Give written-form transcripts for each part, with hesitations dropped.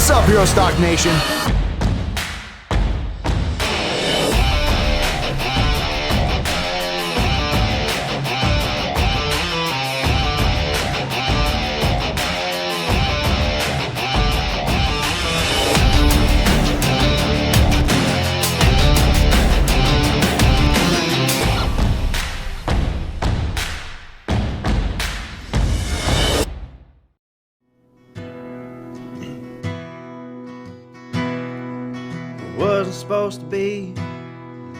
What's up, Hero Stock Nation? Wasn't supposed to be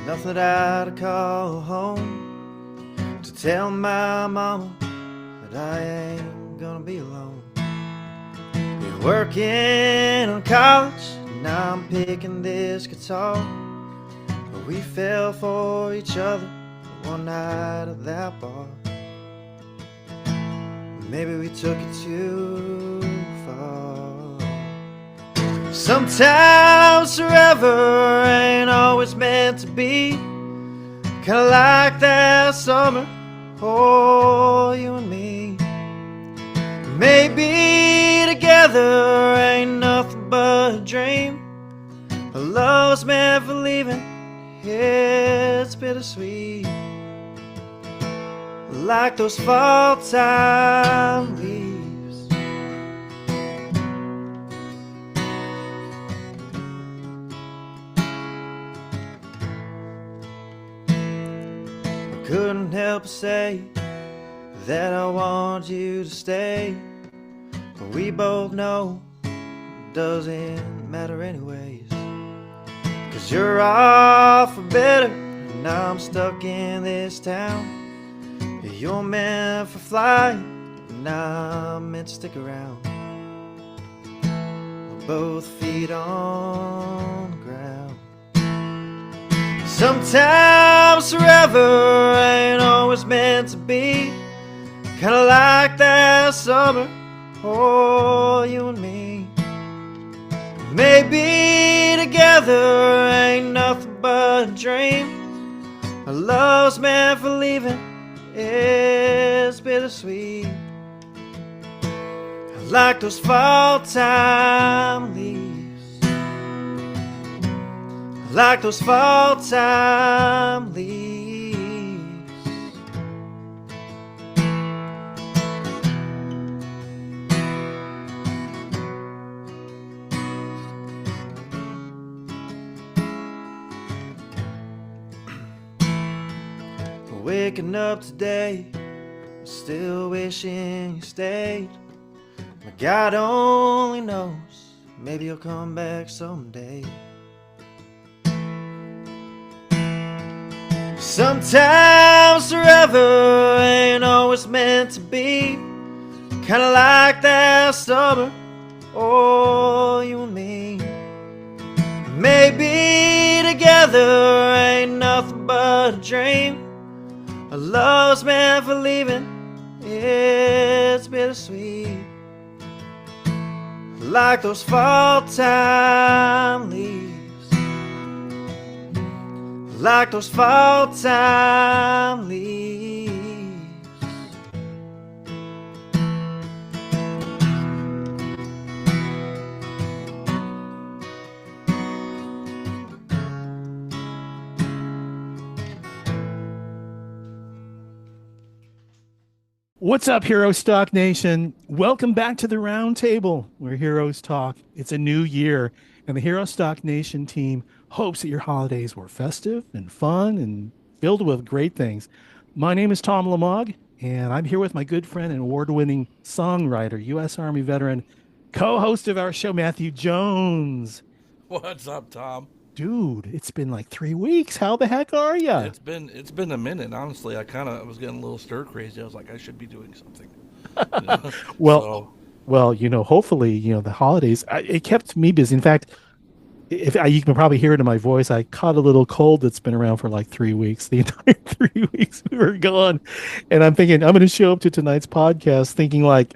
nothing that I'd call home, to tell my mama that I ain't gonna be alone. Been working on college, now I'm picking this guitar, but we fell for each other one night at that bar. Maybe we took it too far. Sometimes forever ain't always meant to be, kinda like that summer, oh, you and me. Maybe together ain't nothing but a dream, but love's meant for leaving, it's bittersweet, like those fall time leaves. Couldn't help but say that I want you to stay, but we both know it doesn't matter anyways, 'cause you're off for better, and now I'm stuck in this town. You're meant for flight, and I'm meant to stick around. We're both feet on the ground. Sometimes forever ain't always meant to be, kinda like that summer, oh, you and me. Maybe together ain't nothing but a dream, our love's meant for leaving, it's bittersweet, like those fall time leaves. Like those fall time leaves. Waking up today, I'm still wishing you stayed. But God only knows, maybe you'll come back someday. Sometimes forever ain't always meant to be, kinda like that summer, oh, you and me. Maybe together ain't nothing but a dream, our love's meant for leaving, it's bittersweet, like those fall time leaves. Like those fall time leaves. What's up, Hero Stock Nation? Welcome back to the round table where heroes talk. It's a new year, and the Hero Stock Nation team hopes that your holidays were festive and fun and filled with great things. My name is Tom Lamog, and I'm here with my good friend and award-winning songwriter, U.S. Army veteran, co-host of our show, Matthew Jones. What's up, Tom? Dude, it's been like 3 weeks. How the heck are you? It's been a minute. Honestly, I was getting a little stir crazy. I was like, I should be doing something. Well, hopefully, the holidays, it kept me busy. In fact, you can probably hear it in my voice. I caught a little cold that's been around for like 3 weeks. The entire 3 weeks we were gone. And I'm thinking, I'm going to show up to tonight's podcast thinking like,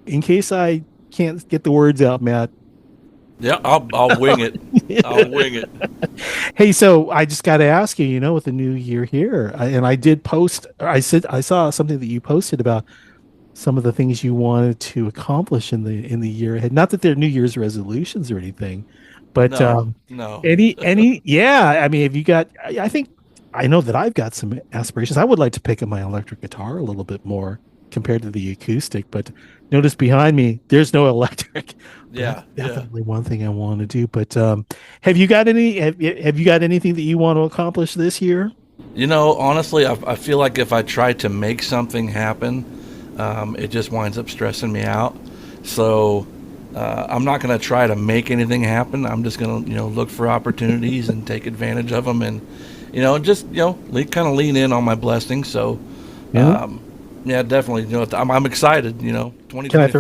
in case I can't get the words out, Matt. Yeah, I'll wing it. I'll wing it. Hey, so I just got to ask you, with the new year here, and I did post, I saw something that you posted about some of the things you wanted to accomplish in the year ahead. Not that they're New Year's resolutions or anything, but No, no. yeah. I mean, have you got? I think I know that I've got some aspirations. I would like to pick up my electric guitar a little bit more compared to the acoustic, but notice behind me there's no electric. But that's Yeah, yeah. definitely one thing I want to do. But have you got any? Have you got anything that you want to accomplish this year? Honestly, I feel like if I try to make something happen, it just winds up stressing me out. So I'm not going to try to make anything happen. I'm just going to, look for opportunities and take advantage of them, and, just, kind of lean in on my blessings. So, Yeah. yeah, definitely. I'm excited. Can I throw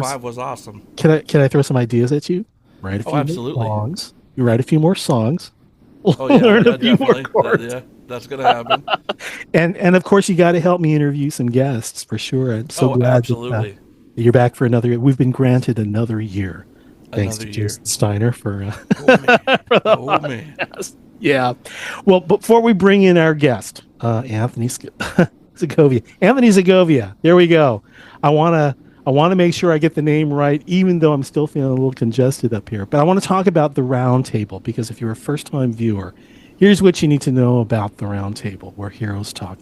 2025 was awesome. can I throw some ideas at you? Write a Oh, few more absolutely. songs. You write a few more songs. Oh, yeah, Learn a yeah, few more definitely. chords. Yeah, that's going to happen. And of course you got to help me interview some guests for sure. I'm so Oh, glad absolutely. that you're back for another year. We've been granted another year, thanks Another to year. Jason Steiner for Oh, man. for the Oh, man. podcast. Yeah. Well, before we bring in our guest, Anthony Segovia. Anthony Segovia. There we go. I wanna I want to make sure I get the name right, even though I'm still feeling a little congested up here. But I want to talk about the round table because if you're a first time viewer, here's what you need to know about the round table where heroes talk.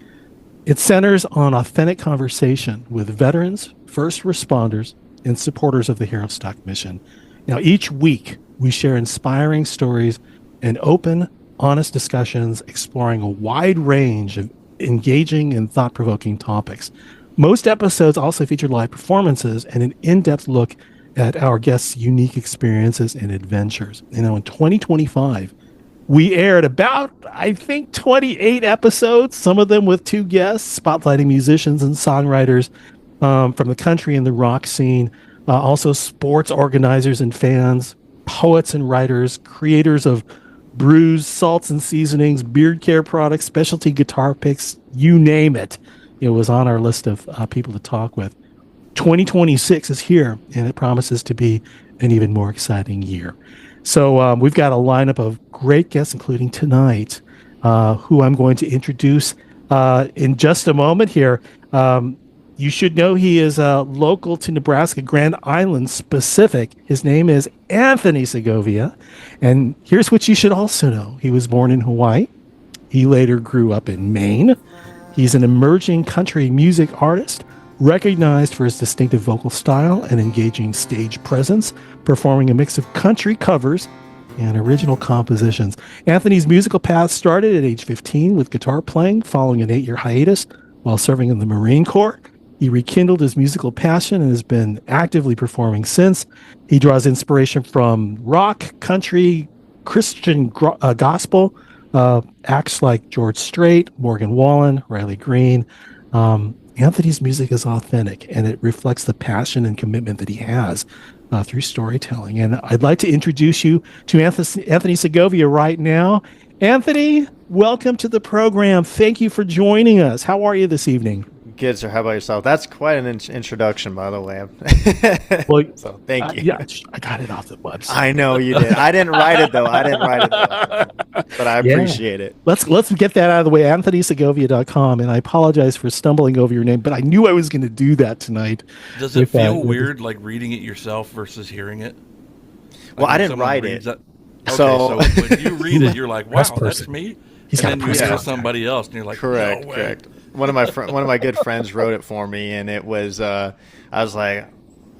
It centers on authentic conversation with veterans, first responders, and supporters of the Hero Stock mission. Now, each week, we share inspiring stories and open, honest discussions exploring a wide range of engaging and thought provoking topics. Most episodes also feature live performances and an in depth look at our guests' unique experiences and adventures. In 2025, we aired about, I think, 28 episodes, some of them with two guests, spotlighting musicians and songwriters from the country and the rock scene, also sports organizers and fans, poets and writers, creators of brews, salts and seasonings, beard care products, specialty guitar picks, you name it. It was on our list of people to talk with. 2026 is here, and it promises to be an even more exciting year. So we've got a lineup of great guests, including tonight, who I'm going to introduce in just a moment here. You should know he is local to Nebraska, Grand Island specific. His name is Anthony Segovia. And here's what you should also know. He was born in Hawaii. He later grew up in Maine. He's an emerging country music artist, recognized for his distinctive vocal style and engaging stage presence, performing a mix of country covers and original compositions. Anthony's musical path started at age 15 with guitar playing, following an 8-year hiatus while serving in the Marine Corps. He rekindled his musical passion and has been actively performing since. He draws inspiration from rock, country, Christian gospel, acts like George Strait, Morgan Wallen, Riley Green. Anthony's music is authentic and it reflects the passion and commitment that he has through storytelling. And I'd like to introduce you to Anthony Segovia right now. Anthony, welcome to the program. Thank you for joining us. How are you this evening? Good, sir. How about yourself? That's quite an introduction, by the way. Well, So thank you. yeah, I got it off the website. I know you did. I didn't write it though. But I Yeah. appreciate it. Let's get that out of the way. AnthonySegovia.com. And I apologize for stumbling over your name, but I knew I was going to do that tonight. Does it with, feel with- weird, like reading it yourself versus hearing it? Well, Like I when didn't someone write reads it. Okay, So- so when you read it, you're like, "Wow, Press that's person. me." He's got a And then you press hear contact. somebody else, and you're like, Correct, "No way." correct. One of my good friends wrote it for me, and it was I was like,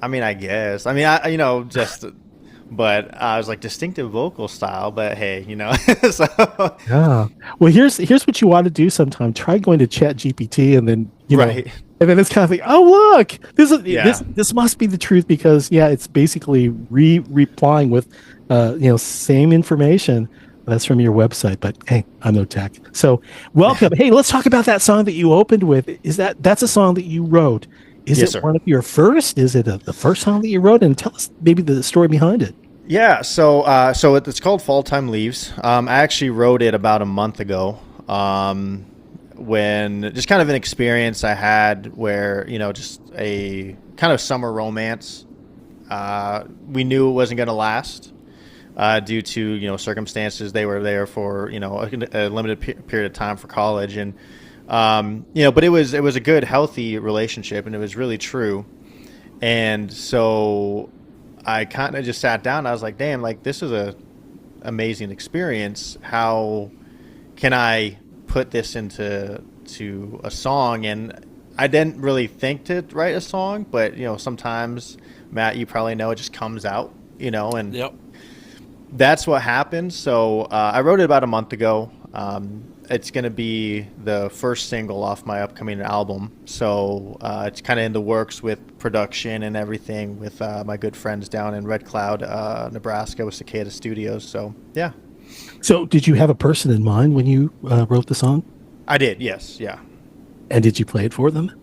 I mean, I guess, I mean, but I was like distinctive vocal style, but hey, so Yeah. Well, here's what you want to do sometime. Try going to Chat GPT and then right. and then it's kind of like, oh look, Yeah. this must be the truth because it's basically replying with same information that's from your website. But hey, I'm no tech. So welcome. Hey, let's talk about that song that you opened with. That's a song that you wrote? Is Yes, it sir. one of your first? Is it the first song that you wrote? And tell us maybe the story behind it. Yeah, so it's called Fall Time Leaves. I actually wrote it about a month ago. When just kind of an experience I had where just a kind of summer romance. We knew it wasn't going to last due to circumstances. They were there for a limited period of time for college, and but it was a good, healthy relationship, and it was really true. And so I kind of just sat down. I was like, damn, like this is a amazing experience. How can I put this into a song? And I didn't really think to write a song, but sometimes, Matt, you probably know, it just comes out, and Yep. that's what happened. So I wrote it about a month ago. It's going to be the first single off my upcoming album. So it's kind of in the works with production and everything with my good friends down in Red Cloud, Nebraska with Cicada Studios. So, yeah. So did you have a person in mind when you wrote the song? I did, yes. Yeah. And did you play it for them?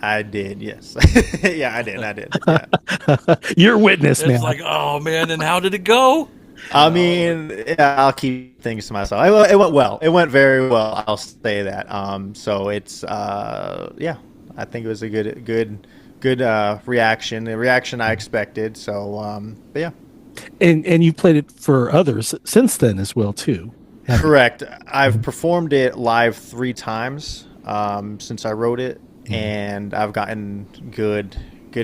I did, yes. Yeah, I did. Yeah. You're witness, man. It's like, oh man, and how did it go? I mean, yeah, I'll keep things to myself. It went well. It went very well. I'll say that. So it's yeah, I think it was a good reaction. The reaction I expected. So but yeah. And you've played it for others since then as well too. Correct. I've performed it live 3 times since I wrote it, and I've gotten good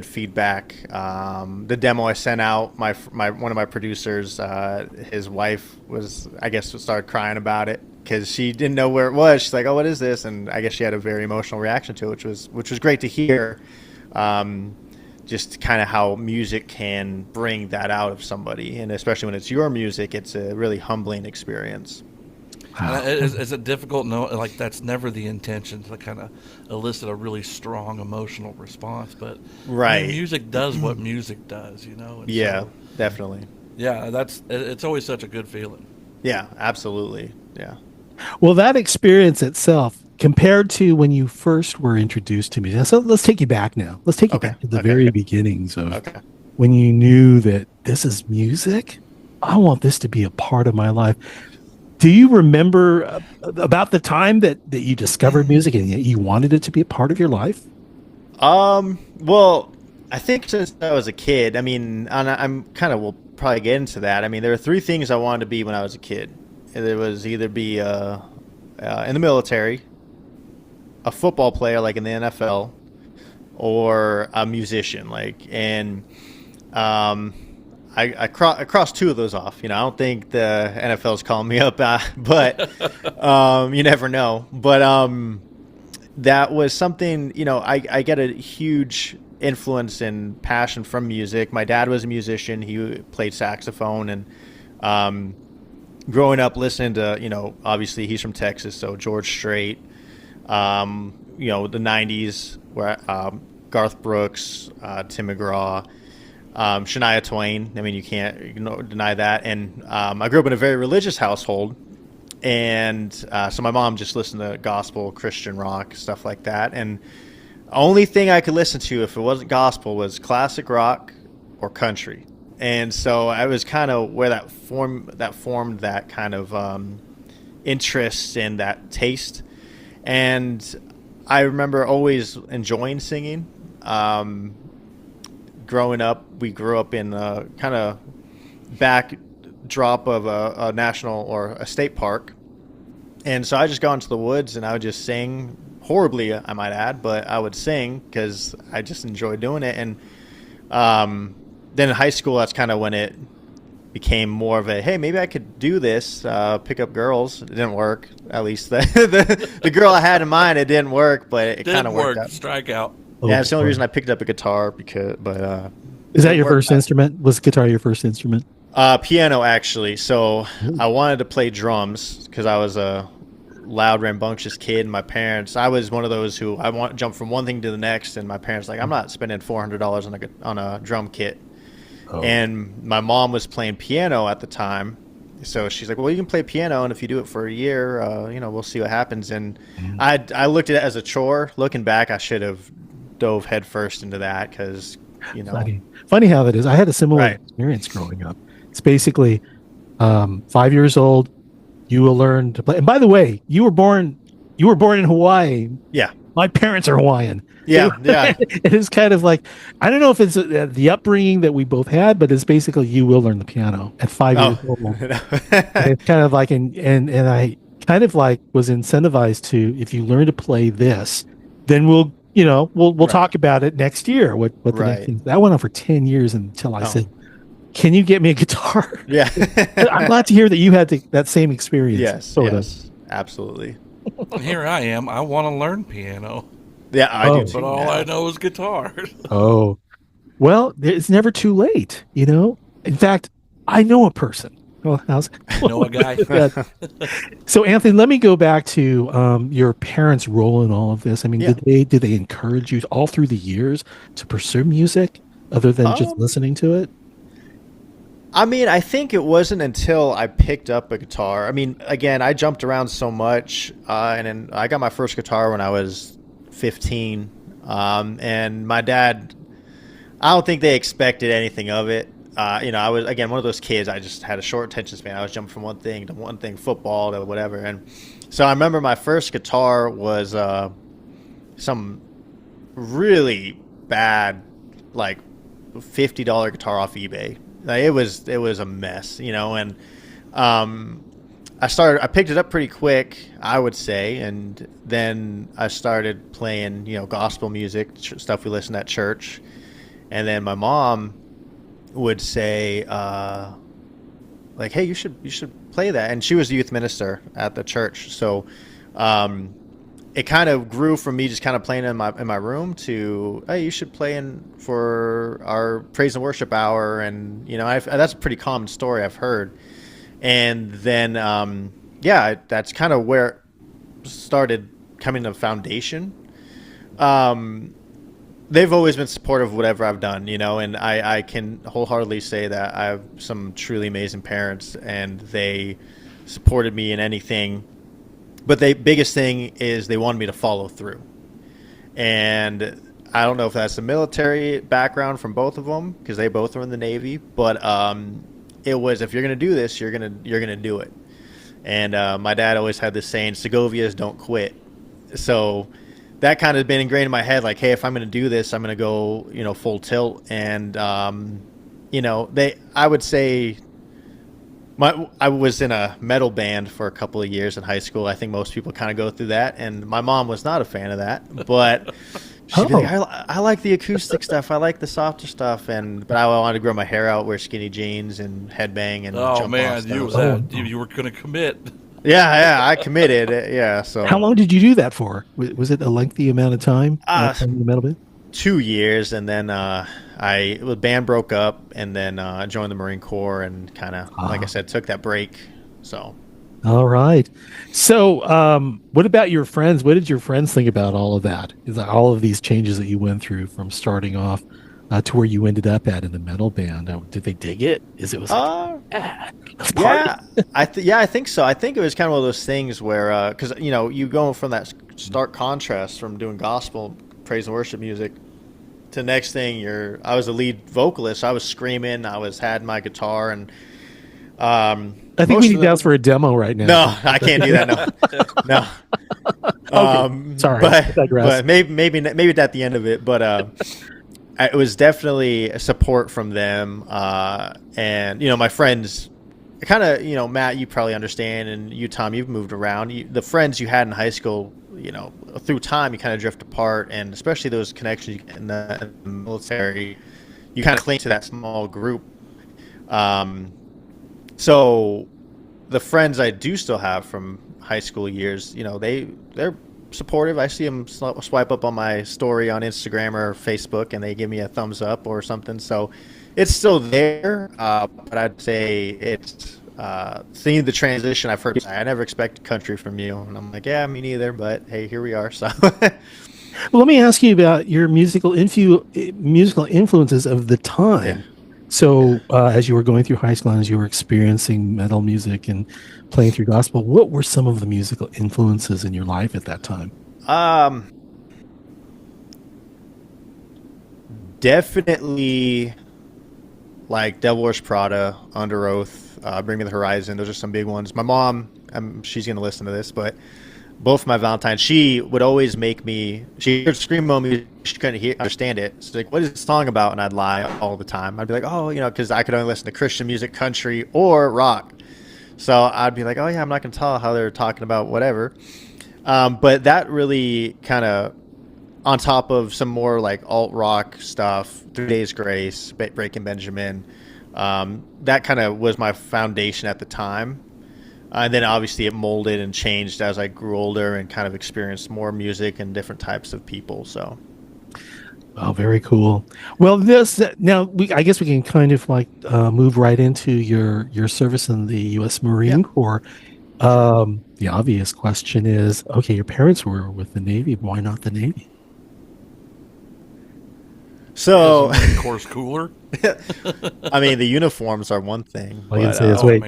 feedback. The demo I sent out, my one of my producers, his wife started crying about it because she didn't know where it was. She's like, "Oh, what is this?" And I guess she had a very emotional reaction to it, which was great to hear. Just kind of how music can bring that out of somebody, and especially when it's your music, it's a really humbling experience. It's a difficult note. Like that's never the intention to kind of elicit a really strong emotional response. But right, I mean, music does what music does, And yeah, so, definitely. Yeah, it's always such a good feeling. Yeah, absolutely. Yeah. Well, that experience itself, compared to when you first were introduced to music, so let's take you back now. Let's take you back to the very beginnings of when you knew that this is music. I want this to be a part of my life. Do you remember about the time that you discovered music and you wanted it to be a part of your life? Well, I think since I was a kid, I mean, we'll probably get into that. I mean, there were 3 things I wanted to be when I was a kid. It was either be in the military, a football player like in the NFL, or a musician. I crossed 2 of those off. I don't think the NFL's calling me up, but you never know. But that was something, I get a huge influence and passion from music. My dad was a musician. He played saxophone, and growing up listening to, obviously he's from Texas, so George Strait, the 90s, where Garth Brooks, Tim McGraw, Shania Twain. I mean, you can't deny that. And I grew up in a very religious household, and so my mom just listened to gospel, Christian rock, stuff like that. And the only thing I could listen to if it wasn't gospel was classic rock or country. And so I was kind of where that formed that kind of interest and that taste. And I remember always enjoying singing. Growing up, we grew up in a kind of backdrop of a national or a state park. And so I just got into the woods and I would just sing horribly, I might add, but I would sing because I just enjoyed doing it. And then in high school, that's kind of when it became more of a, hey, maybe I could do this, pick up girls. It didn't work. At least the girl I had in mind, it didn't work, but it kind of worked out. Strikeout. Yeah, that's the only reason I picked up a guitar Is that your first instrument? Was guitar your first instrument? Piano, actually. So I wanted to play drums because I was a loud, rambunctious kid. My parents, I was one of those who jump from one thing to the next, and my parents I'm not spending $400 on a drum kit. Oh. And my mom was playing piano at the time, so she's like, "Well, you can play piano, and if you do it for a year, we'll see what happens." And I looked at it as a chore. Looking back, I should have dove headfirst into that because funny how that is. I had a similar experience growing up. It's basically 5 years old, you will learn to play. And by the way, you were born in Hawaii. Yeah, my parents are Hawaiian. Yeah. It is kind of like, I don't know if it's the upbringing that we both had, but it's basically you will learn the piano at 5 years old. It's kind of like, and I kind of like was incentivized to, if you learn to play this, then we'll we'll Right. talk about it next year. What the next Right. thing. That went on for 10 years until I Oh. said, "Can you get me a guitar?" Yeah. I'm glad to hear that you had that same experience, Yes. sort of. Yes. Absolutely. And here I am. I want to learn piano, Yeah, I do Oh, but too all I now. know is guitar. oh. Well, it's never too late. In fact, I know a person. Well, how's You know a guy? that? So, Anthony, let me go back to your parents' role in all of this. I mean, Yeah. did they encourage you all through the years to pursue music, other than just Um, listening to it? I mean, I think it wasn't until I picked up a guitar. I mean, again, I jumped around so much, and then I got my first guitar when I was 15. And my dad, I don't think they expected anything of it. I was again one of those kids. I just had a short attention span. I was jumping from one thing to one thing, football to whatever. And so I remember my first guitar was some really bad, like $50 guitar off eBay. Like, it was a mess, and I picked it up pretty quick, I would say, and then I started playing, gospel music, stuff we listened at church, and then my mom would say, like, "Hey, you should play that," and she was a youth minister at the church, so it kind of grew from me just kind of playing in my room to, "Hey, you should play in for our praise and worship hour," and that's a pretty common story I've heard. And then, that's kind of where it started coming to foundation. They've always been supportive of whatever I've done, and I can wholeheartedly say that I have some truly amazing parents, and they supported me in anything. But the biggest thing is they wanted me to follow through. And I don't know if that's the military background from both of them, because they both were in the Navy, but it was, if you're going to do this, you're going to do it. And my dad always had this saying, Segovia's don't quit. So that kind of been ingrained in my head, like, hey, if I'm going to do this, I'm going to go, full tilt. And, I would say I was in a metal band for a couple of years in high school. I think most people kind of go through that. And my mom was not a fan of that, but she'd be like, I like the acoustic stuff. I like the softer stuff. But I wanted to grow my hair out, wear skinny jeans and headbang and Oh jump man, off stuff. you were going to commit. Yeah, I committed. Yeah, so How long did you do that for? Was it a lengthy amount of time? Playing the metal band? 2 years, and then the band broke up, and then I joined the Marine Corps, and kind of, like I said, took that break. So, All right. So, what about your friends? What did your friends think about all of that? Is that all of these changes that you went through from starting off to where you ended up at in the metal band? Did they dig it? Let's party. I think so. I think it was kind of one of those things where, because you go from that stark contrast from doing gospel, praise and worship music, to next thing I was a lead vocalist. I was screaming. Had my guitar, and I think we need to ask for a demo right now. No, I can't do that. No. Okay. Sorry, but maybe at the end of it. But it was definitely a support from them, and my friends. Kind of, Matt, you probably understand, and you, Tom, you've moved around. The friends you had in high school, through time, you kind of drift apart, and especially those connections you get in the military, you kind of cling to that small group. So the friends I do still have from high school years, they're supportive. I see them swipe up on my story on Instagram or Facebook, and they give me a thumbs up or something. So it's still there, but I'd say it's seeing the transition. I've heard, I never expected country from you, and I'm like, yeah, me neither. But hey, here we are. So, well, let me ask you about your musical influences of the time. Yeah. So, as you were going through high school and as you were experiencing metal music and playing through gospel, what were some of the musical influences in your life at that time? Definitely like Devil Wears Prada, Under Oath, Bring Me the Horizon. Those are some big ones. My mom, she's going to listen to this, but both my Valentines, she would always make me, she heard screamo music, she couldn't understand it. She's like, what is the song about? And I'd lie all the time. I'd be like, oh, because I could only listen to Christian music, country, or rock. So I'd be like, oh yeah, I'm not going to tell how they're talking about whatever. But that really kind of on top of some more like alt rock stuff, 3 Days Grace, Breaking Benjamin. That kind of was my foundation at the time. And then obviously it molded and changed as I grew older and kind of experienced more music and different types of people. So, Oh, very cool. Well, I guess we can kind of like move right into your service in the U.S. Marine Corps. The obvious question is, okay, your parents were with the Navy. Why not the Navy? so Marine Corps cooler. I mean, the uniforms are one thing. All you can But, say is wait.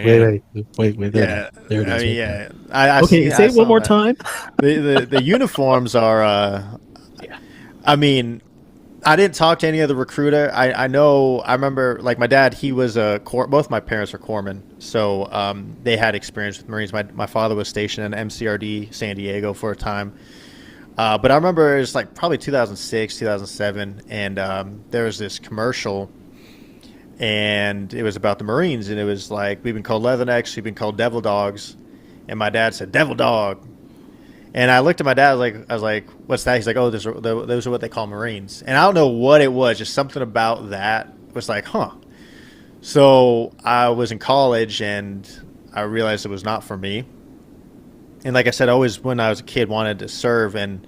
yeah, There it is. I mean, right yeah. there. I Okay, say it one saw more that. time. The uniforms are. I mean, I didn't talk to any other recruiter. I know. I remember, like my dad. He was a corps. Both my parents were corpsmen, so they had experience with Marines. My father was stationed in MCRD San Diego for a time. But I remember it was like probably 2006, 2007, and there was this commercial, and it was about the Marines, and it was like, we've been called Leathernecks, we've been called Devil Dogs, and my dad said, Devil Dog. And I looked at my dad, I was like, what's that? He's like, oh, those are what they call Marines. And I don't know what it was, just something about that was like, huh. So I was in college, and I realized it was not for me. And like I said, I always, when I was a kid, wanted to serve, and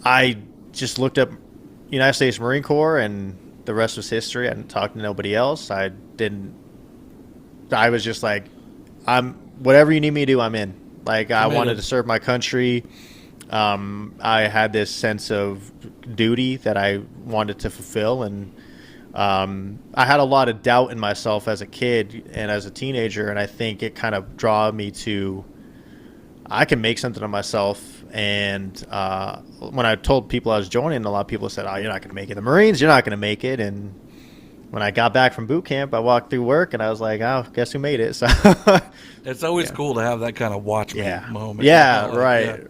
I just looked up United States Marine Corps, and the rest was history. I didn't talk to nobody else. I was just like, whatever you need me to do, I'm in. Like, I wanted to serve my country. I had this sense of duty that I wanted to fulfill, and I had a lot of doubt in myself as a kid and as a teenager, and I think it kind of drew me to, I can make something of myself. And when I told people I was joining, a lot of people said, oh, you're not going to make it. The Marines, you're not going to make it. And when I got back from boot camp, I walked through work, and I was like, oh, guess who made it? So It's always cool to have that kind of watch me moment. Yeah, Like, right.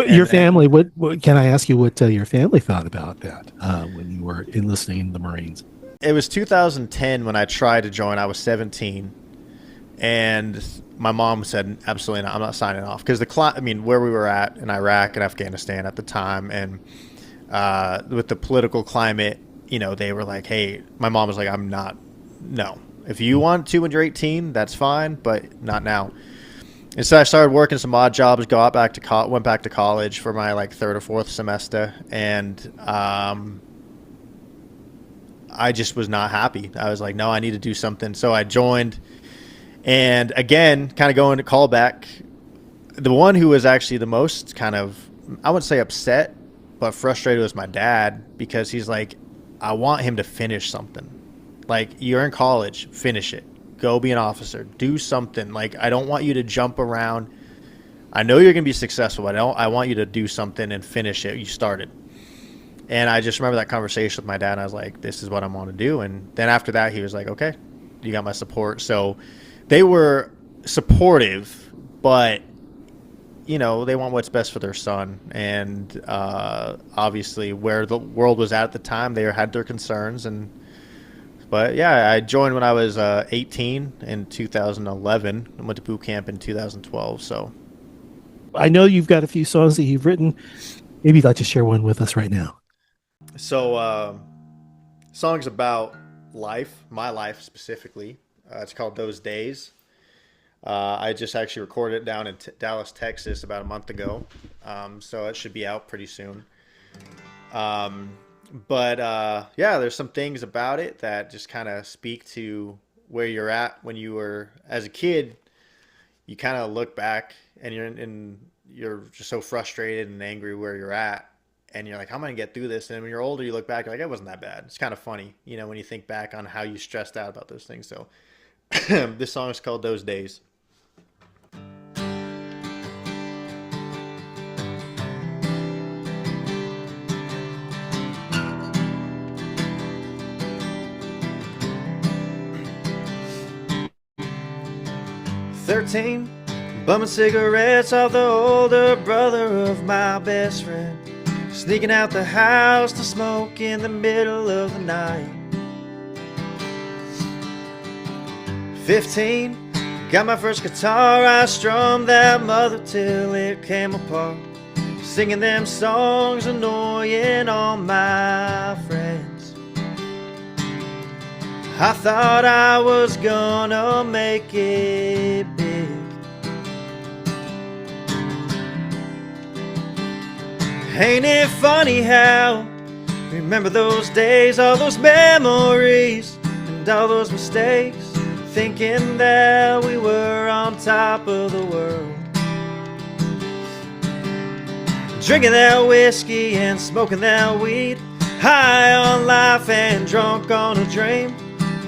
Your family, what can I ask you what your family thought about that when you were enlisting in the Marines? It was 2010 when I tried to join. I was 17. And my mom said, absolutely not. I'm not signing off. Because where we were at in Iraq and Afghanistan at the time, and with the political climate, they were like, hey, my mom was like, no. If you want to when you're 18, that's fine, but not now. And so I started working some odd jobs, went back to college for my like third or fourth semester, and I just was not happy. I was like, no, I need to do something. So I joined. And again, kind of going to callback, the one who was actually the most kind of, I wouldn't say upset, but frustrated was my dad, because he's like, I want him to finish something. Like, you're in college, finish it. Go be an officer. Do something. Like, I don't want you to jump around. I know you're going to be successful, but I want you to do something and finish it. You started. And I just remember that conversation with my dad, and I was like, this is what I want to do. And then after that, he was like, okay, you got my support. So they were supportive, but, they want what's best for their son. And obviously where the world was at the time, they had their concerns. But yeah, I joined when I was 18 in 2011 and went to boot camp in 2012. So I know you've got a few songs that you've written. Maybe you'd like to share one with us right now. So songs about life, my life specifically. It's called Those Days. I just actually recorded it down in Dallas, Texas about a month ago. So it should be out pretty soon. But there's some things about it that just kind of speak to where you're at when you were, as a kid. You kind of look back and you're just so frustrated and angry where you're at. And you're like, how am I going to get through this? And when you're older, you look back, you're like, it wasn't that bad. It's kind of funny, when you think back on how you stressed out about those things. So this song is called Those Days. "13, bumming cigarettes off the older brother of my best friend. Sneaking out the house to smoke in the middle of the night. 15, got my first guitar, I strummed that mother till it came apart. singing them songs, annoying all my friends. I thought I was gonna make it big. Ain't it funny how remember those days, all those memories, and all those mistakes, thinking that we were on top of the world. Drinking that whiskey and smoking that weed, high on life and drunk on a dream,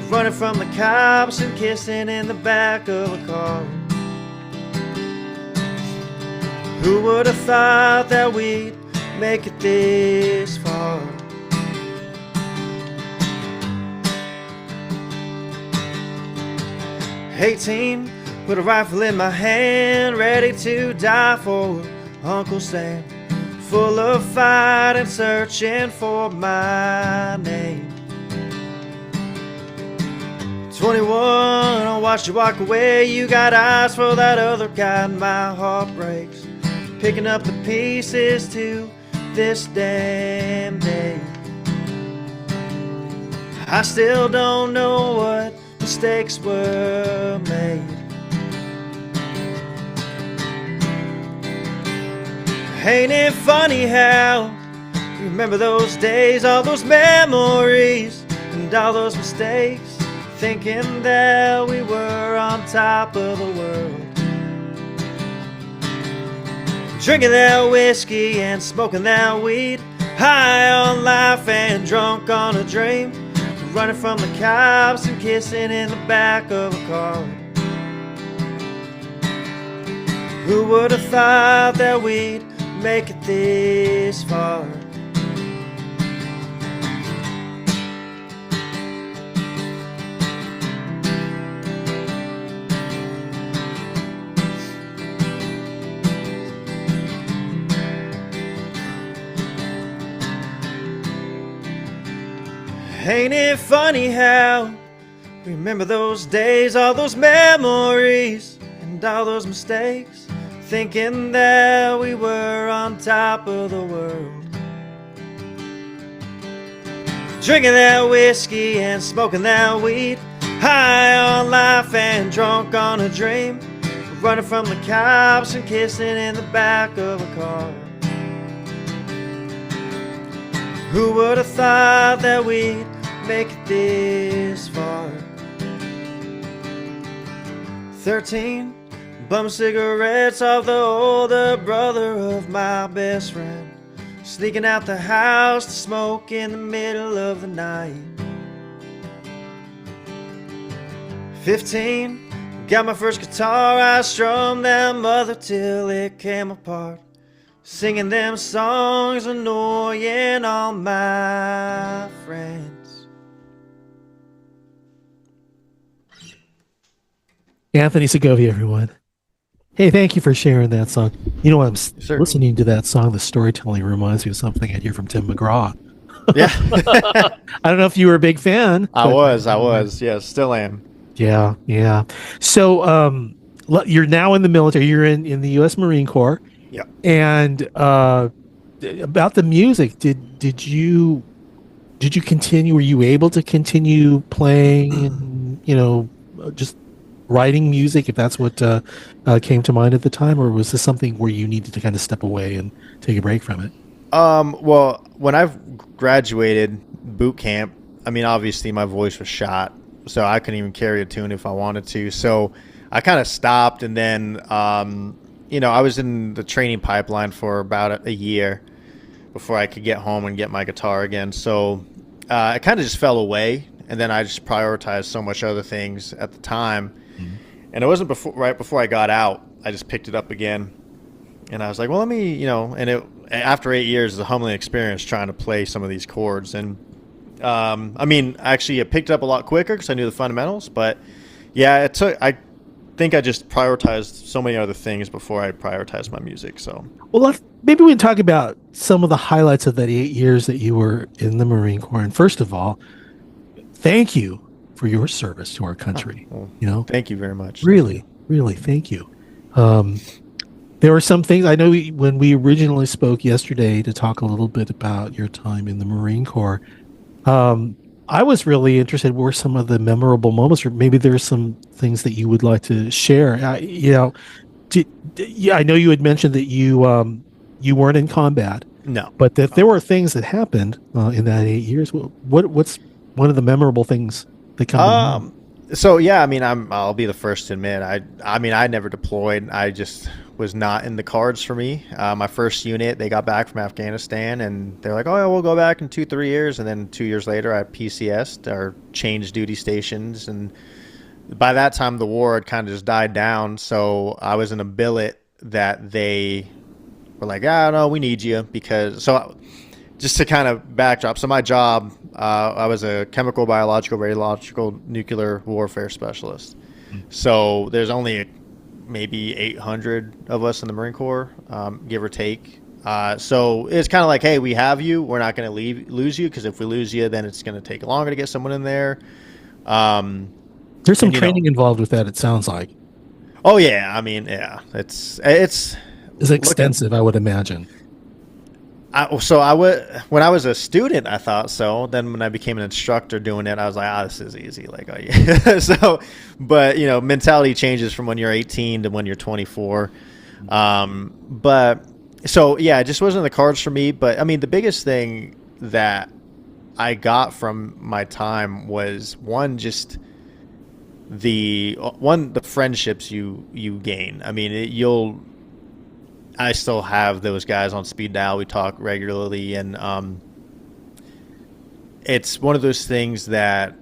running from the cops and kissing in the back of a car. Who would have thought that we'd make it this far? "18, put a rifle in my hand, ready to die for Uncle Sam, full of fight and searching for my name. 21, I watched you walk away, you got eyes for that other guy, and my heart breaks, picking up the pieces to this damn day. I still don't know what mistakes were made. Ain't it funny how you remember those days, all those memories, and all those mistakes, thinking that we were on top of the world. Drinking that whiskey and smoking that weed, high on life and drunk on a dream, running from the cops and kissing in the back of a car. Who would have thought that we'd make it this far? Ain't it funny how remember those days, all those memories, and all those mistakes, thinking that we were on top of the world. Drinking that whiskey and smoking that weed, high on life and drunk on a dream, running from the cops and kissing in the back of a car. Who would have thought that we'd make it this far? 13, bum cigarettes off the older brother of my best friend, sneaking out the house to smoke in the middle of the night. 15, got my first guitar, I strummed that mother till it came apart, singing them songs, annoying all my friends. Anthony Segovia, everyone. Hey, thank you for sharing that song. You know, I'm listening to that song. The storytelling reminds me of something I hear from Tim McGraw. Yeah. I don't know if you were a big fan. I was. Yeah, still am. Yeah. So you're now in the military. You're in the U.S. Marine Corps. Yeah. And about the music, did you continue? Were you able to continue playing and, just writing music, if that's what came to mind at the time, or was this something where you needed to kind of step away and take a break from it? Well, when I graduated boot camp, I mean, obviously my voice was shot, so I couldn't even carry a tune if I wanted to. So I kind of stopped, and then, I was in the training pipeline for about a year before I could get home and get my guitar again. So it kind of just fell away, and then I just prioritized so much other things at the time. And it wasn't right before I got out, I just picked it up again. And I was like, well, let me, after 8 years, it's a humbling experience trying to play some of these chords. And, actually, it picked up a lot quicker because I knew the fundamentals. But, yeah, I think I just prioritized so many other things before I prioritized my music. So, well, maybe we can talk about some of the highlights of that 8 years that you were in the Marine Corps. And first of all, thank you for your service to our country. Well, thank you very much. Really, thank you. There were some things I know when we originally spoke yesterday to talk a little bit about your time in the Marine Corps. Um, I was really interested. Were some of the memorable moments, or maybe there's some things that you would like to share? Yeah, I know you had mentioned that you weren't in combat, No. but that there were things that happened in that 8 years. What's one of the memorable things that come to mind? So yeah, I mean, I'll be the first to admit, I mean, I never deployed. I just was not in the cards for me. My first unit, they got back from Afghanistan, and they're like, "Oh, yeah, we'll go back in 2-3 years." And then 2 years later, I PCS'd or changed duty stations, and by that time, the war had kind of just died down. So I was in a billet that they were like, "Ah, no, we need you," because just to kind of backdrop. So my job, I was a chemical, biological, radiological, nuclear warfare specialist. So there's only maybe 800 of us in the Marine Corps, give or take. So it's kind of like, hey, we have you. We're not going to lose you, because if we lose you, then it's going to take longer to get someone in there. There's some training involved with that. It sounds like. Oh yeah, I mean, yeah, it's extensive, I would imagine. When I was a student, I thought so. Then when I became an instructor doing it, I was like, this is easy. Like, oh yeah. But mentality changes from when you're 18 to when you're 24. But so yeah, it just wasn't in the cards for me. But I mean, the biggest thing that I got from my time was just the friendships you gain. I mean, I still have those guys on speed dial. We talk regularly, and it's one of those things that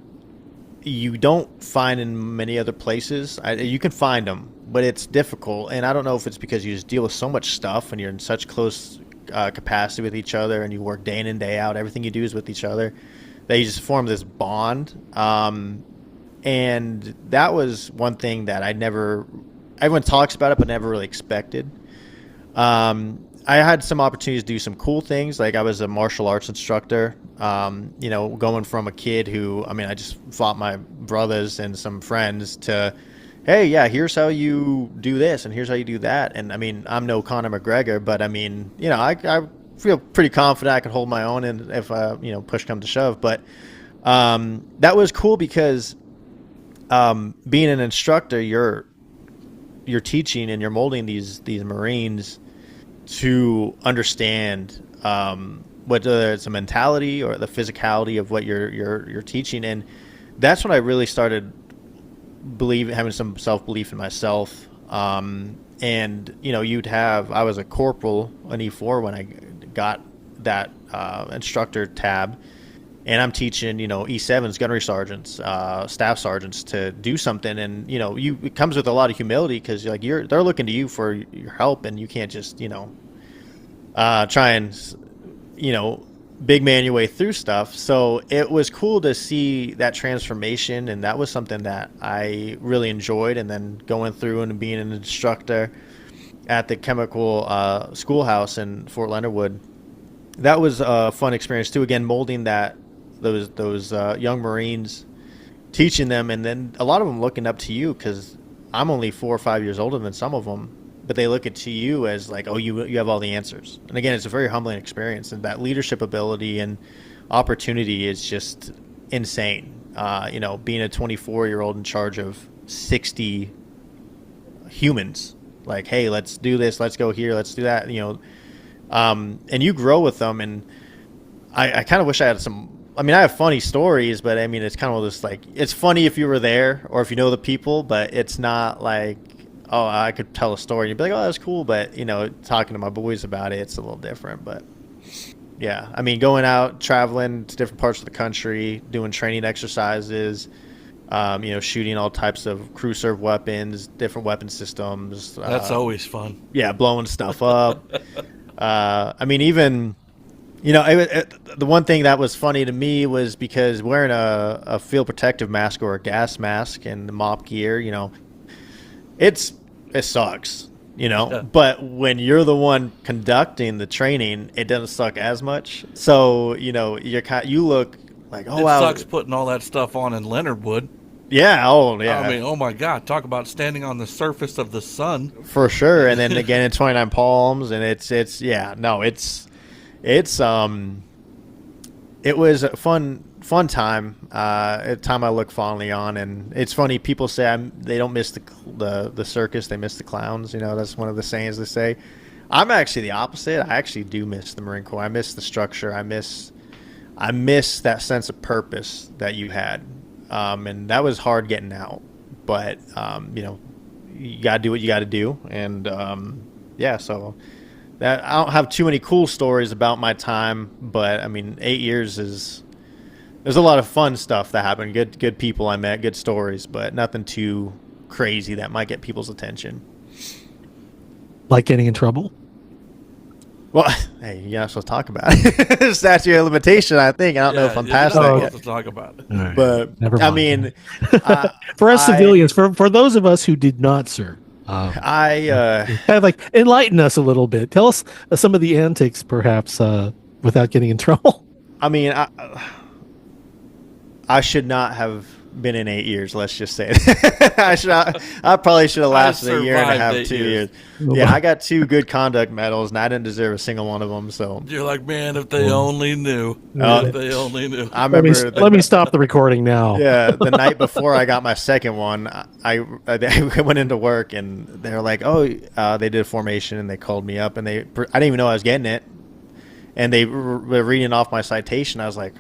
you don't find in many other places. You can find them, but it's difficult. And I don't know if it's because you just deal with so much stuff and you're in such close capacity with each other, and you work day in and day out. Everything you do is with each other, that you just form this bond. And that was one thing that everyone talks about it, but never really expected. I had some opportunities to do some cool things. Like I was a martial arts instructor, going from a kid who, I mean, I just fought my brothers and some friends to, hey, yeah, here's how you do this and here's how you do that. And I mean, I'm no Conor McGregor, but I mean, I feel pretty confident I can hold my own, and if push come to shove. But that was cool because being an instructor, you're teaching and you're molding these Marines to understand whether it's a mentality or the physicality of what you're teaching. And that's when I really started having some self-belief in myself. And I was a corporal, an E4, when I got that instructor tab, and I'm teaching E7s, gunnery sergeants, staff sergeants to do something. And it comes with a lot of humility, because they're looking to you for your help, and you can't just try and big man your way through stuff. So it was cool to see that transformation, and that was something that I really enjoyed. And then going through and being an instructor at the chemical schoolhouse in Fort Leonard Wood, that was a fun experience too. Again, molding those young Marines, teaching them, and then a lot of them looking up to you, because I'm only 4 or 5 years older than some of them, but they look at to you as like, oh, you have all the answers. And again, it's a very humbling experience, and that leadership ability and opportunity is just insane. Being a 24-year-old in charge of 60 humans, like, hey, let's do this, let's go here, let's do that, and you grow with them. And I kind of wish I had I have funny stories, but I mean, it's kind of just like, it's funny if you were there or if you know the people, but it's not like, oh, I could tell a story and you'd be like, oh, that's cool. But, talking to my boys about it, it's a little different. But yeah, I mean, going out, traveling to different parts of the country, doing training exercises, shooting all types of crew serve weapons, different weapon systems. That's always fun. Yeah, blowing stuff up. I mean, even... the one thing that was funny to me was because wearing a field protective mask or a gas mask and the mop gear, it sucks, Yeah. But when you're the one conducting the training, it doesn't suck as much. So, you look like, oh, it wow. sucks putting all that stuff on in Leonard Wood. Yeah. Oh, yeah. I mean, oh my God, talk about standing on the surface of the sun. For sure. And then again in 29 Palms, and it's yeah, no, it's it was a fun time, a time I look fondly on. And it's funny, people say they don't miss the circus, they miss the clowns. You know, that's one of the sayings they say. I'm actually the opposite. I actually do miss the Marine Corps. I miss the structure. I miss that sense of purpose that you had. And that was hard getting out, but you know, you gotta do what you gotta do. And yeah, so that I don't have too many cool stories about my time, but I mean, 8 years there's a lot of fun stuff that happened. Good people I met, good stories, but nothing too crazy that might get people's attention. Like getting in trouble? Well, hey, you're not supposed to talk about it. Statute of limitation, I think. I don't know if I'm past you're that not yet. supposed to talk about it. All right. But Never I mind. mean, For us civilians, for those of us who did not serve, I kind of like enlighten us a little bit. Tell us some of the antics, perhaps, without getting in trouble. I mean, I should not have been in 8 years. Let's just say it. I probably should have lasted a year and a half, survived 2 8 years. years. Yeah, I got 2 good conduct medals, and I didn't deserve a single one of them. So You're like, man, if they only knew. Oh. If they only knew. I Let remember. me stop the recording now. Yeah, the night before I got my second one, I went into work and they were like, "Oh, they did a formation," and they called me up, and I didn't even know I was getting it, and they were reading off my citation. I was like,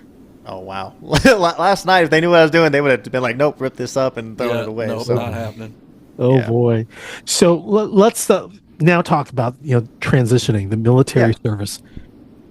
"Oh wow!" Last night, if they knew what I was doing, they would have been like, "Nope, rip this up and throw it away." Nope, So, not happening. Oh Yeah. boy. So let's now talk about transitioning the military Yeah. service.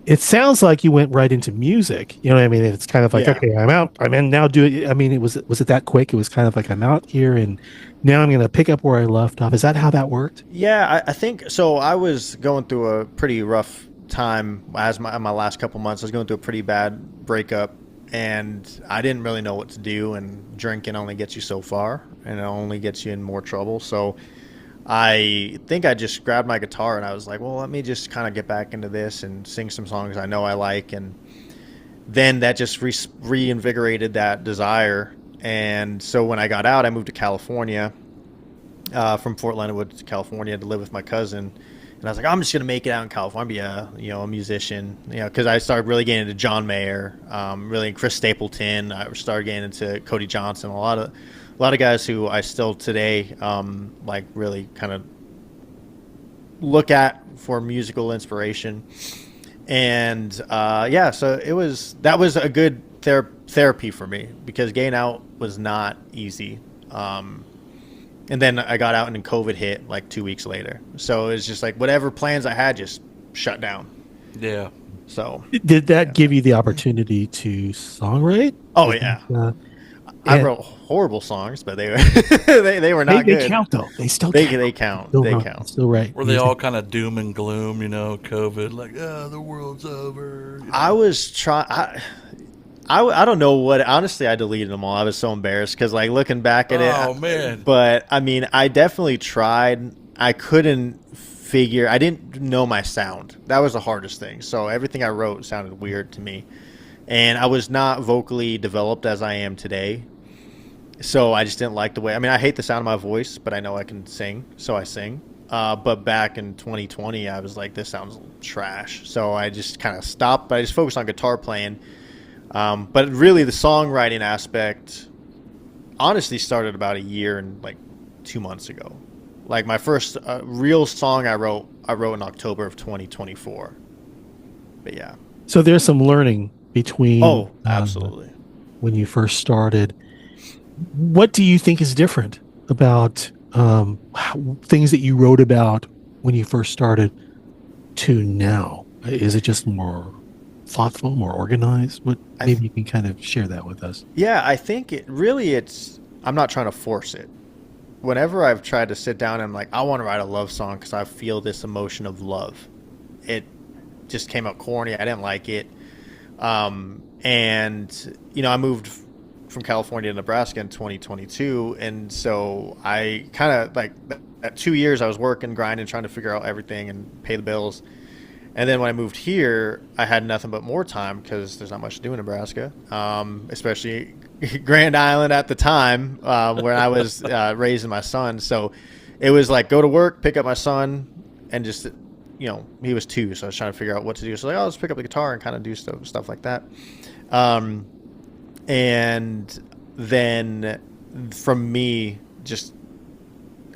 It sounds like you went right into music. You know what I mean? It's kind of like, Yeah. okay, I'm out. I'm in now. Do it. I mean, was it that quick? It was kind of like, I'm out here, and now I'm going to pick up where I left off. Is that how that worked? yeah, I think so. I was going through a pretty rough time as my last couple months. I was going through a pretty bad breakup, and I didn't really know what to do. And drinking only gets you so far, and it only gets you in more trouble. So I think I just grabbed my guitar and I was like, well, let me just kind of get back into this and sing some songs I know I like. And then that just reinvigorated that desire. And so when I got out, I moved to California, from Fort Leonard Wood to California, to live with my cousin. And I was like, I'm just going to make it out in California, a musician, because I started really getting into John Mayer, really Chris Stapleton. I started getting into Cody Johnson, a lot of guys who I still today like really kind of look at for musical inspiration. And yeah, so that was a good therapy for me, because getting out was not easy. And then I got out and then COVID hit like 2 weeks later. So it was just like whatever plans I had just shut down. Yeah. So Did that give you the opportunity to songwrite? oh yeah, I wrote horrible songs, but they were they were not they good. count though. They still They count. they count. Still They right. count. Still right. Were they all kind of doom and gloom, COVID, like, the world's over? I was trying. I don't know what. Honestly, I deleted them all. I was so embarrassed because, like, looking back at it. Oh, man. But I mean, I definitely tried. I couldn't figure. I didn't know my sound. That was the hardest thing. So everything I wrote sounded weird to me, and I was not vocally developed as I am today. So I just didn't like the way. I mean, I hate the sound of my voice, but I know I can sing, so I sing. But back in 2020, I was like, this sounds trash. So I just kind of stopped. But I just focused on guitar playing. But really, the songwriting aspect honestly started about a year and like 2 months ago. Like my first real song I wrote in October of 2024. But yeah. So there's some learning between. Oh, absolutely. When you first started, what do you think is different about things that you wrote about when you first started to now? Is it just more thoughtful, more organized? Maybe you can kind of share that with us. Yeah, I think I'm not trying to force it. Whenever I've tried to sit down and I'm like, I want to write a love song because I feel this emotion of love, it just came out corny. I didn't like it. And, I moved from California to Nebraska in 2022. And so I kind of like at 2 years I was working, grinding, trying to figure out everything and pay the bills. And then when I moved here, I had nothing but more time because there's not much to do in Nebraska, especially Grand Island at the time, where I was raising my son. So it was like go to work, pick up my son, and just, he was 2, so I was trying to figure out what to do. So like, oh, let's pick up the guitar and kind of do stuff like that. And then from me, just,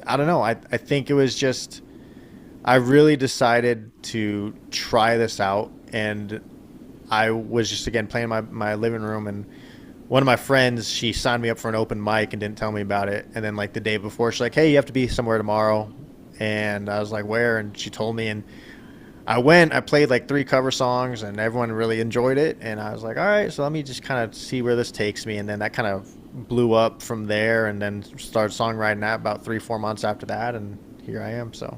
I don't know. I think it was just, I really decided to try this out, and I was just, again, playing my living room, and one of my friends, she signed me up for an open mic and didn't tell me about it. And then like the day before, she's like, hey, you have to be somewhere tomorrow. And I was like, where? And she told me, and I went, I played like 3 cover songs, and everyone really enjoyed it. And I was like, all right, so let me just kind of see where this takes me. And then that kind of blew up from there, and then started songwriting that about 3-4 months after that. And here I am. So.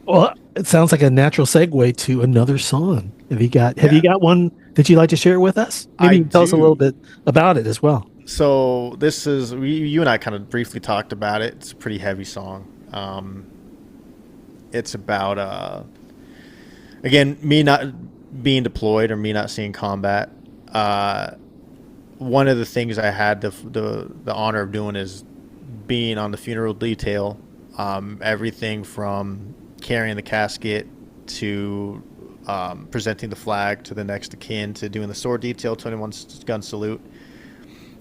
Well, it sounds like a natural segue to another song. Have you got one that you'd like to share with us? Maybe tell us a little bit about it as well. So this is, you and I kind of briefly talked about it. It's a pretty heavy song. It's about, again, me not being deployed or me not seeing combat. One of the things I had the honor of doing is being on the funeral detail. Everything from carrying the casket to presenting the flag to the next of kin to doing the sword detail, 21 gun salute.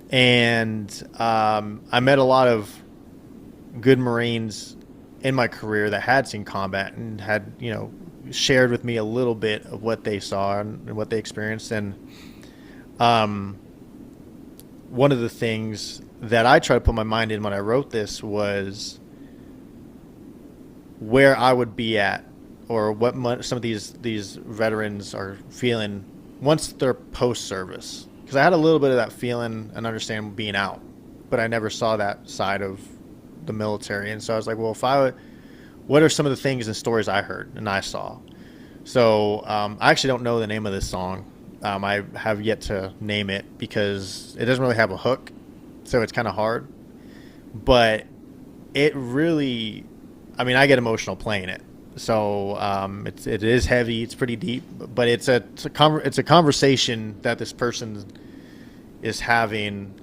And I met a lot of good Marines in my career that had seen combat and had, shared with me a little bit of what they saw and what they experienced. And one of the things that I tried to put my mind in when I wrote this was where I would be at, or what some of these veterans are feeling once they're post-service. Because I had a little bit of that feeling and understand being out, but I never saw that side of the military. And so I was like, well, what are some of the things and stories I heard and I saw? So I actually don't know the name of this song. I have yet to name it because it doesn't really have a hook, so it's kind of hard. But it really, I get emotional playing it. So it is heavy. It's pretty deep, but it's a conversation that this person is having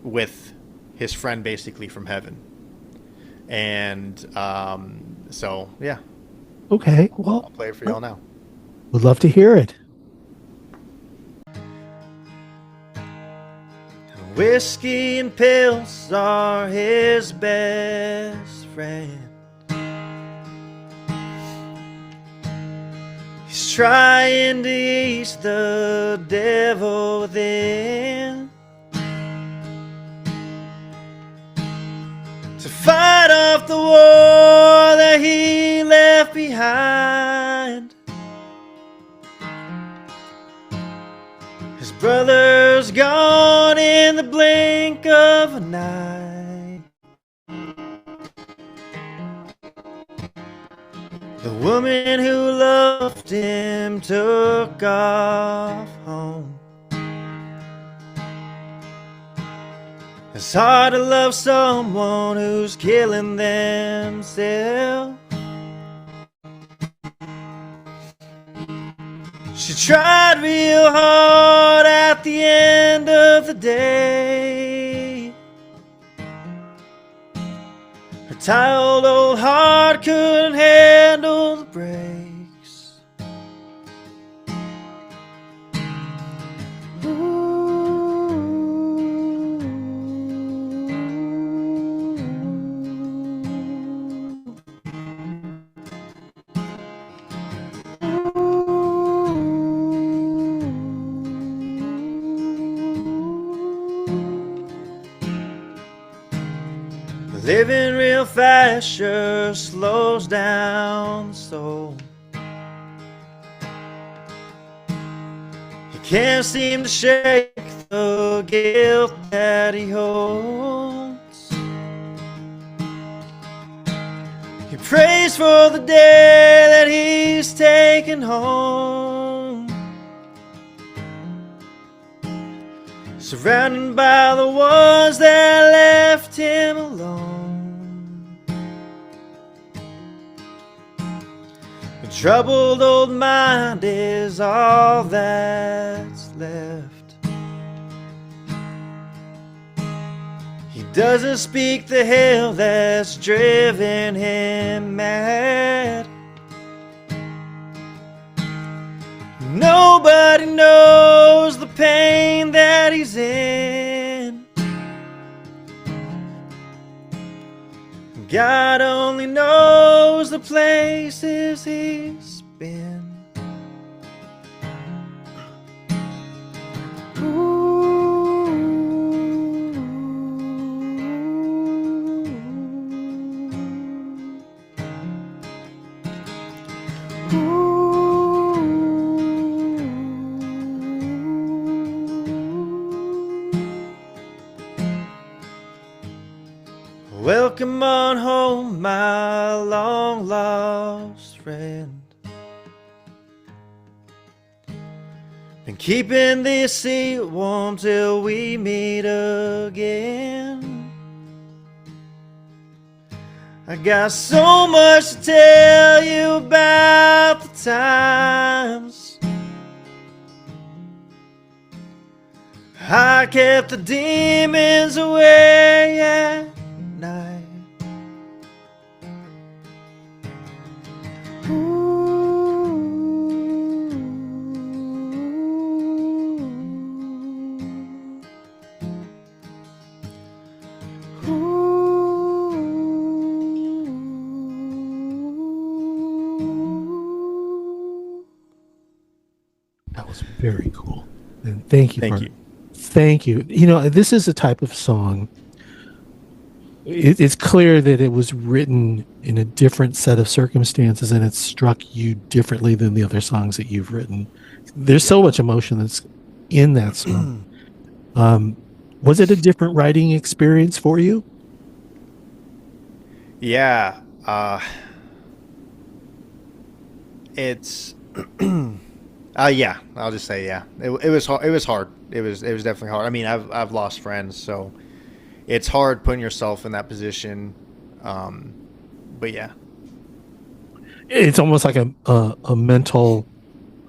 with his friend, basically from heaven. And so yeah. Okay, well, I'll play it for y'all now. Would love to hear it. Whiskey and pills are his best friend. He's trying to ease the devil within, to fight off the war that he left behind. His brother's gone in the blink of an eye. The woman who loved him took off home. It's hard to love someone who's killing themselves. She tried real hard at the end of the day. Her tired old heart couldn't handle the breaks. Living real fast sure slows down the soul. He can't seem to shake the guilt that he holds. He prays for the day that he's taken home, surrounded by the ones that left him alone. A troubled old mind is all that's left. doesn't speak the hell that's driven him mad. Nobody knows the pain that he's in. God only knows the places he's been. Welcome on home, my long lost friend. Been keeping this seat warm till we meet again. I got so much to tell you about the times I kept the demons away at night. That was very cool. And thank you. Thank you. Thank you. You know, this is a type of song. It's clear that it was written in a different set of circumstances and it struck you differently than the other songs that you've written. There's so much emotion that's in that song. Was it a different writing experience for you? Yeah. It's yeah, I'll just say yeah. It was hard. It was hard. It was definitely hard. I mean, I've lost friends, so it's hard putting yourself in that position. But yeah. It's almost like a mental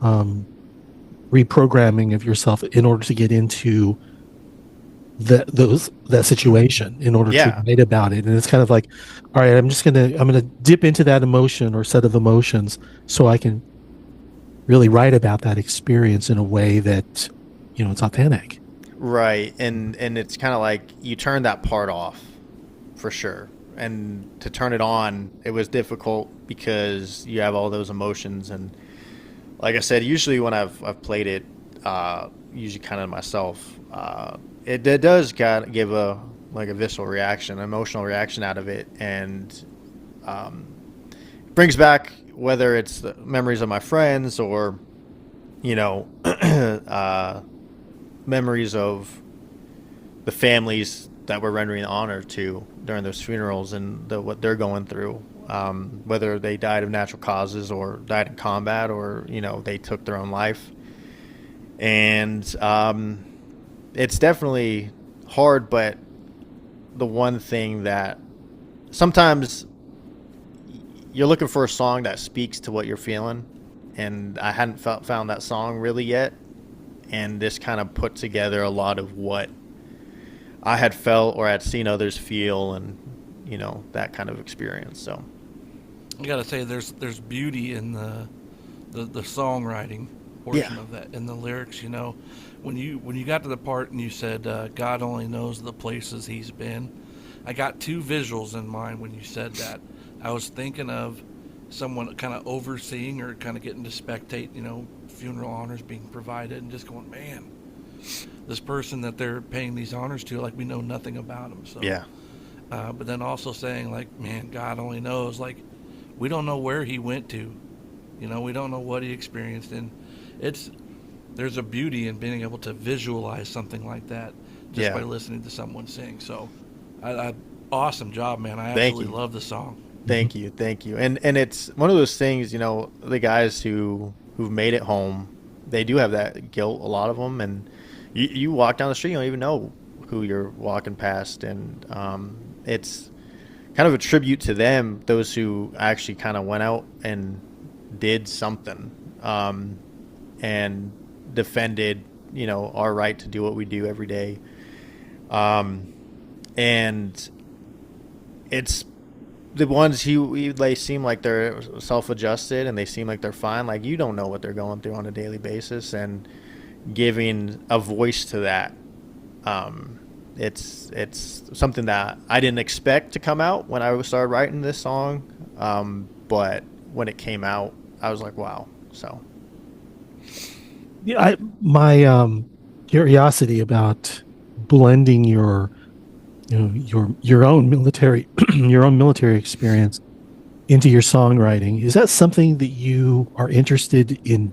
reprogramming of yourself in order to get into that situation in order to write about it. And it's kind of like, all right, I'm gonna dip into that emotion or set of emotions so I can really write about that experience in a way that, you know, it's authentic. Right. And it's kind of like you turn that part off for sure. And to turn it on, it was difficult because you have all those emotions. And like I said, usually when I've played it, usually kind of myself, it does give a visceral reaction, emotional reaction out of it, and brings back whether it's the memories of my friends or, you know, memories of the families that we're rendering honor to during those funerals and what they're going through, whether they died of natural causes or died in combat or, you know, they took their own life. And it's definitely hard, but the one thing that sometimes you're looking for a song that speaks to what you're feeling, and I hadn't found that song really yet, and this kind of put together a lot of what I had felt or had seen others feel, and, you know, that kind of experience. So I gotta say, there's beauty in the songwriting portion of that, in the lyrics. You know, when you got to the part and you said God only knows the places he's been, I got two visuals in mind when you said that. I was thinking of someone kind of overseeing or kind of getting to spectate, you know, funeral honors being provided, and just going, man, this person that they're paying these honors to, like, we know nothing about them. So yeah. But then also saying, like, man, God only knows, like, we don't know where he went to, you know, we don't know what he experienced, and there's a beauty in being able to visualize something like that just by listening to someone sing. So awesome job, man. I absolutely love the song. Thank you. And it's one of those things, you know, the guys who've made it home, they do have that guilt, a lot of them, and you walk down the street, you don't even know who you're walking past, and it's kind of a tribute to them, those who actually kind of went out and did something, and defended, you know, our right to do what we do every day. and it's the ones they seem like they're self-adjusted and they seem like they're fine. Like, you don't know what they're going through on a daily basis, and giving a voice to that, it's something that I didn't expect to come out when I started writing this song, but when it came out, I was like, wow. So Yeah, my curiosity about blending your own military your own military experience into your songwriting, is that something that you are interested in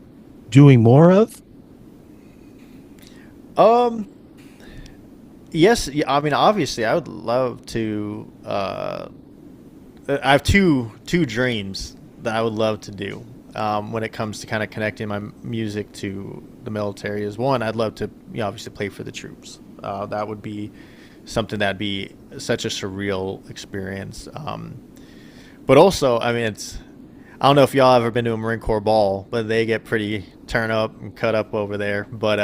doing more of? Yes. Yeah, I mean, obviously, I would love to. I have two dreams that I would love to do when it comes to kind of connecting my music to the military. Is one, I'd love to, obviously play for the troops. That would be something that'd be such a surreal experience. But also, I mean, I don't know if y'all ever been to a Marine Corps ball, but they get pretty turn up and cut up over there. But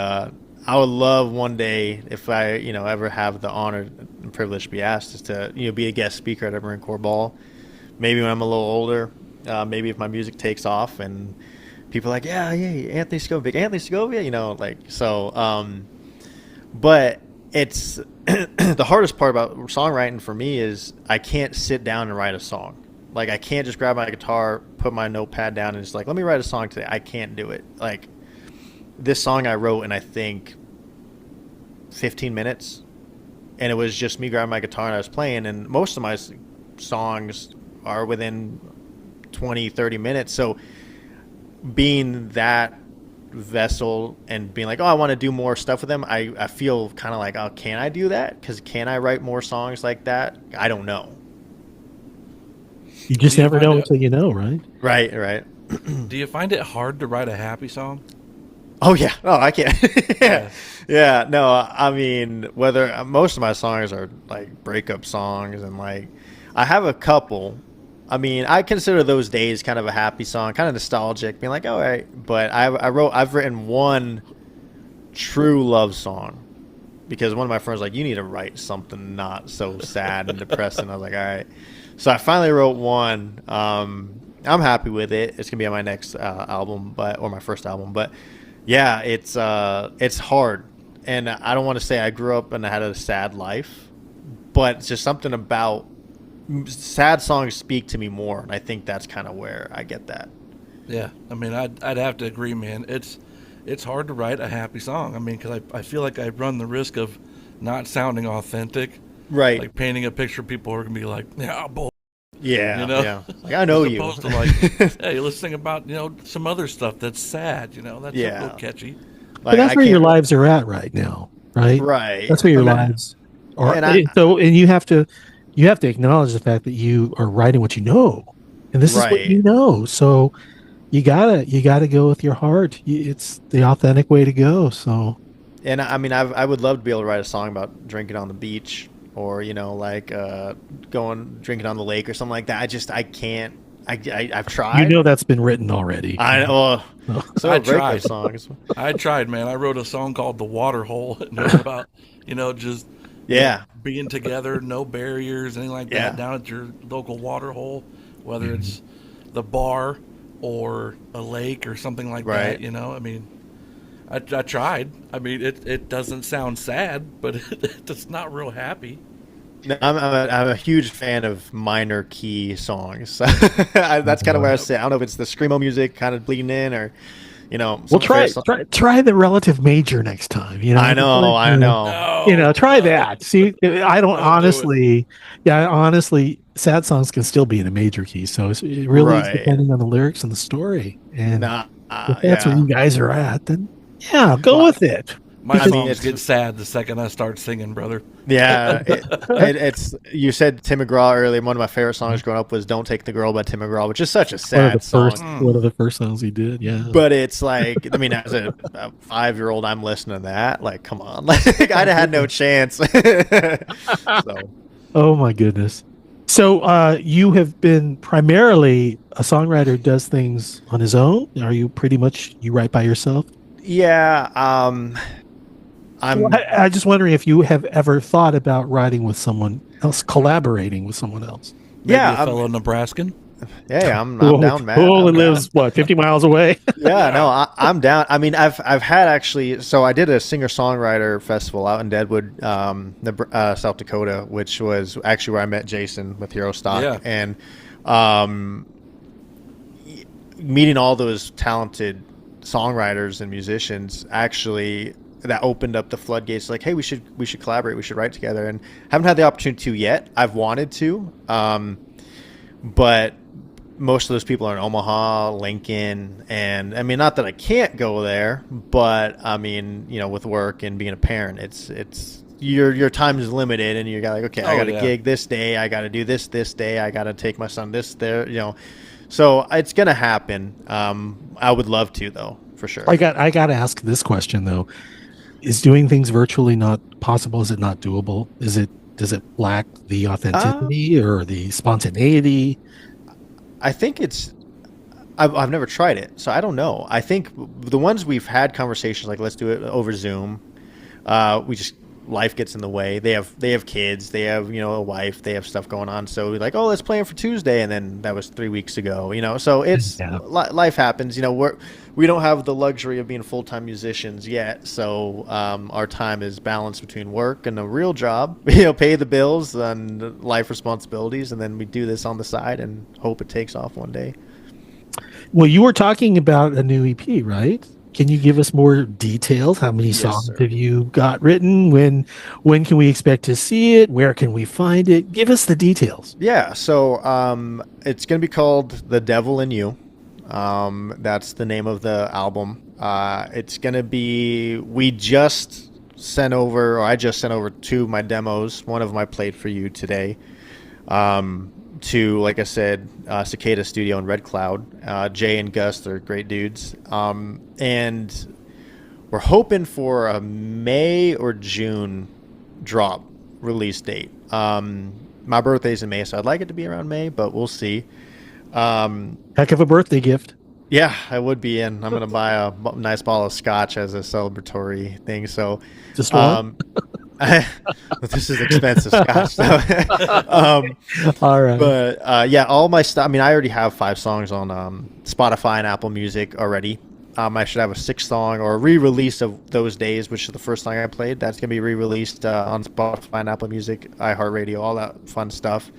I would love one day, if I, ever have the honor and privilege to be asked, is to, be a guest speaker at a Marine Corps ball. Maybe when I'm a little older, maybe if my music takes off and people are like, yeah, Anthony Segovia, big Anthony Segovia, so. But it's the hardest part about songwriting for me is I can't sit down and write a song. Like, I can't just grab my guitar, put my notepad down, and just like, let me write a song today. I can't do it. Like, this song I wrote in, I think, 15 minutes, and it was just me grabbing my guitar and I was playing, and most of my songs are within 20, 30 minutes. So being that vessel and being like, oh, I want to do more stuff with them, I feel kind of like, oh, can I do that? Because can I write more songs like that? I don't know. You just never know until you know, right? Right. Do you find it hard to write a happy song? Oh yeah. Oh, I can't. Yeah. No, I mean, whether most of my songs are like breakup songs, and like I have a couple. I mean, I consider those days kind of a happy song, kind of nostalgic, being like, all right. But I've written one true love song because one of my friends was like, you need to write something not so sad and depressing. I was like, all right. So I finally wrote one. I'm happy with it. It's gonna be on my next album, or my first album. But yeah, it's hard, and I don't want to say I grew up and I had a sad life, but it's just something about sad songs speak to me more, and I think that's kind of where I get that. Yeah, I mean, I'd have to agree, man. It's hard to write a happy song. I mean, because I feel like I run the risk of not sounding authentic. Right. Like painting a picture, people are gonna be like, "Yeah, boy." Yeah. Yeah. Like, I know you. As opposed to like, hey, let's sing about some other stuff that's sad. That's a little catchy. Like, but that's where your lives are at right now, right? Right. That's where your lives are. And you have to acknowledge the fact that you are writing what you know, and this is what you know. So you gotta go with your heart. It's the authentic way to go. So. And I mean, I would love to be able to write a song about drinking on the beach, or like going drinking on the lake or something like that. I can't. I've tried. That's been written already. I know. So I tried songs. I tried, man. I wrote a song called "The Water Hole." And it was about just being together, no barriers, anything like that, down at your local water hole, whether it's the bar or a lake or something like that. I mean. I tried. I mean, it doesn't sound sad, but it's not real happy. No, I'm a huge fan of minor key songs. That's kind of where I say. I don't know if it's the screamo music kind of bleeding in, or Well, try the relative major next time. I know. Try that. See, I don't honestly. Honestly, sad songs can still be in a major key. So it really is depending on the lyrics and the story. And if that's where you guys are at, then. Yeah, go with it. My songs get sad the second I start singing, brother. Yeah, it's. You said Tim McGraw earlier. One of my favorite songs growing up was "Don't Take the Girl" by Tim McGraw, which is such a sad song. One of the first songs he did, yeah. But it's like, I mean, as a 5-year-old, I'm listening to that. Like, come on, like I'd have had no chance. So. Oh my goodness. So you have been primarily a songwriter who does things on his own. Are you pretty much you write by yourself? Yeah, I'm I'm just wondering if you have ever thought about writing with someone else, collaborating with someone else. Maybe yeah, a fellow Nebraskan. I'm down, man. Who only I'm down. lives, what, 50 miles away? Yeah, no, I'm down. I mean, I've had actually. So I did a singer-songwriter festival out in Deadwood, South Dakota, which was actually where I met Jason with Hero Stock, Yeah. and meeting all those talented songwriters and musicians actually that opened up the floodgates. Like, hey, we should collaborate. We should write together, and haven't had the opportunity to yet. I've wanted to, but most of those people are in Omaha, Lincoln, and I mean, not that I can't go there, but I mean, with work and being a parent, it's your time is limited, and you got like, okay, I got a gig this day, I got to do this day, I got to take my son this there, so it's gonna happen. I would love to, though, for sure. I got to ask this question though: is doing things virtually not possible? Is it not doable? Does it lack the authenticity or the spontaneity? I think I've never tried it, so I don't know. I think the ones we've had conversations like, let's do it over Zoom. Life gets in the way. They have kids, they have a wife, they have stuff going on. So we're like, oh, let's plan for Tuesday, and then that was 3 weeks ago. So it's life happens. We don't have the luxury of being full-time musicians yet, so our time is balanced between work and a real job. Pay the bills and life responsibilities, and then we do this on the side and hope it takes off one day. Well, you were talking about a new EP, right? Can you give us more details? How many songs have you got written? When can we expect to see it? Where can we find it? Give us the details. Yeah, so it's going to be called The Devil in You. That's the name of the album. It's going to be, I just sent over 2 of my demos. One of them I played for you today. To, like I said, Cicada Studio in Red Cloud. Jay and Gus, they're great dudes. And we're hoping for a May or June drop release date. My birthday's in May, so I'd like it to be around May, but we'll see. Heck of a birthday gift. Yeah, I would be in. I'm going to buy a nice bottle of scotch as a celebratory thing. So, just one? This is expensive scotch. So. All right. But all my stuff. I mean, I already have 5 songs on Spotify and Apple Music already. I should have a 6th song or a re-release of Those Days, which is the first song I played. That's going to be re-released on Spotify and Apple Music, iHeartRadio, all that fun stuff.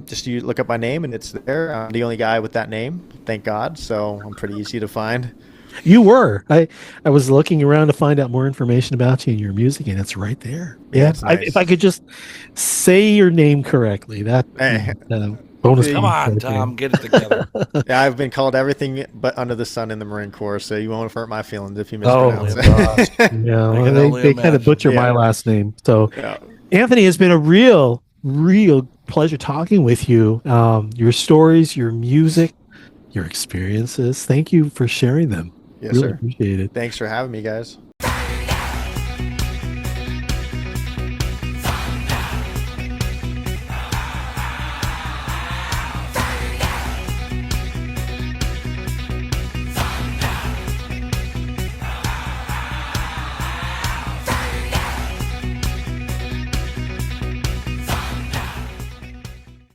Just you look up my name and it's there. I'm the only guy with that name, thank God. So I'm pretty easy to find. You were. I was looking around to find out more information about you and your music, and it's right there. Yeah. Nice. If I could just say your name correctly, that bonus. Come on, Tom, get it together. Yeah, I've been called everything but under the sun in the Marine Corps, so you won't hurt my feelings if you mispronounce it. They kind of butcher my last name. So, Anthony, has been a real pleasure talking with you. Your stories, your music, your experiences. Thank you for sharing them. Yes, really sir. Appreciate it. Thanks for having me, guys.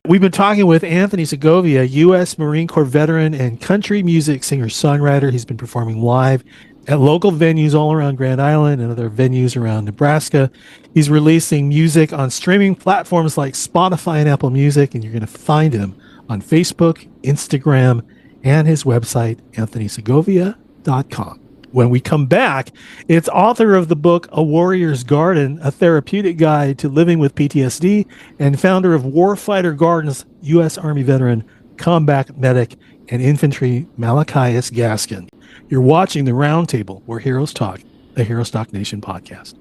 We've been talking with Anthony Segovia, U.S. Marine Corps veteran and country music singer-songwriter. He's been performing live at local venues all around Grand Island and other venues around Nebraska. He's releasing music on streaming platforms like Spotify and Apple Music, and you're going to find him on Facebook, Instagram, and his website, anthonysegovia.com. When we come back, it's author of the book A Warrior's Garden, a therapeutic guide to living with PTSD, and founder of Warfighter Gardens, U.S. Army veteran, combat medic, and infantry Malachias Gaskin. You're watching The Roundtable, where Heroes Talk, the Hero Stock Nation podcast.